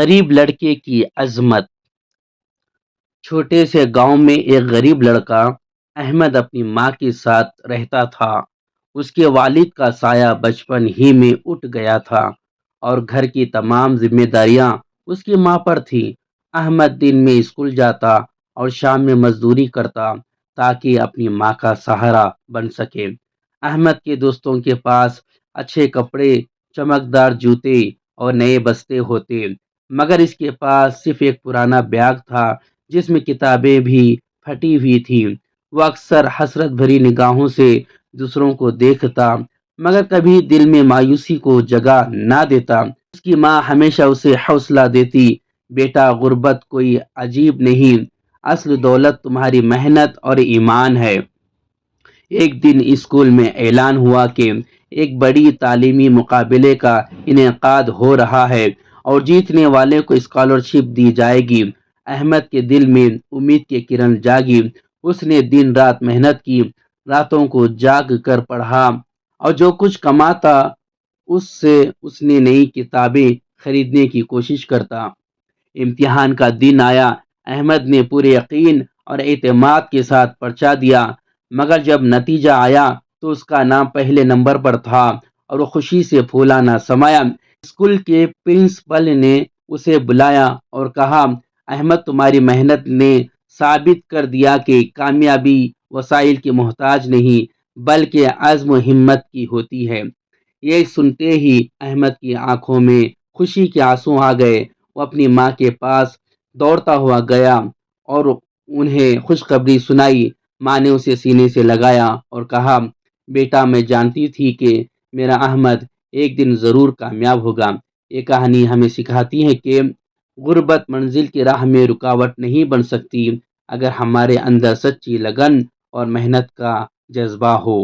غریب لڑکے کی عظمت۔ چھوٹے سے گاؤں میں ایک غریب لڑکا احمد اپنی ماں کے ساتھ رہتا تھا۔ اس کے والد کا سایہ بچپن ہی میں اٹھ گیا تھا اور گھر کی تمام ذمہ داریاں اس کی ماں پر تھی۔ احمد دن میں اسکول جاتا اور شام میں مزدوری کرتا تاکہ اپنی ماں کا سہارا بن سکے۔ احمد کے دوستوں کے پاس اچھے کپڑے، چمکدار جوتے اور نئے بستے ہوتے، مگر اس کے پاس صرف ایک پرانا بیگ تھا جس میں کتابیں بھی پھٹی ہوئی تھیں۔ وہ اکثر حسرت بھری نگاہوں سے دوسروں کو دیکھتا، مگر کبھی دل میں مایوسی کو جگہ نہ دیتا۔ اس کی ماں ہمیشہ اسے حوصلہ دیتی، بیٹا غربت کوئی عجیب نہیں، اصل دولت تمہاری محنت اور ایمان ہے۔ ایک دن اسکول میں اعلان ہوا کہ ایک بڑی تعلیمی مقابلے کا انعقاد ہو رہا ہے اور جیتنے والے کو اسکالرشپ دی جائے گی۔ احمد کے دل میں امید کی کرن جاگی۔ اس نے دن رات محنت کی، راتوں کو جاگ کر پڑھا اور جو کچھ کماتا اس سے اس نے نئی کتابیں خریدنے کی کوشش کرتا۔ امتحان کا دن آیا۔ احمد نے پورے یقین اور اعتماد کے ساتھ پرچہ دیا، مگر جب نتیجہ آیا تو اس کا نام پہلے نمبر پر تھا اور وہ خوشی سے پھولا نہ سمایا۔ اسکول کے پرنسپل نے اسے بلایا اور کہا، احمد تمہاری محنت نے ثابت کر دیا کہ کامیابی وسائل کی محتاج نہیں بلکہ عزم و ہمت کی ہوتی ہے۔ یہ سنتے ہی احمد کی آنکھوں میں خوشی کے آنسو آ گئے۔ وہ اپنی ماں کے پاس دوڑتا ہوا گیا اور انہیں خوشخبری سنائی۔ ماں نے اسے سینے سے لگایا اور کہا، بیٹا میں جانتی تھی کہ میرا احمد ایک دن ضرور کامیاب ہوگا۔ یہ کہانی ہمیں سکھاتی ہے کہ غربت منزل کی راہ میں رکاوٹ نہیں بن سکتی اگر ہمارے اندر سچی لگن اور محنت کا جذبہ ہو۔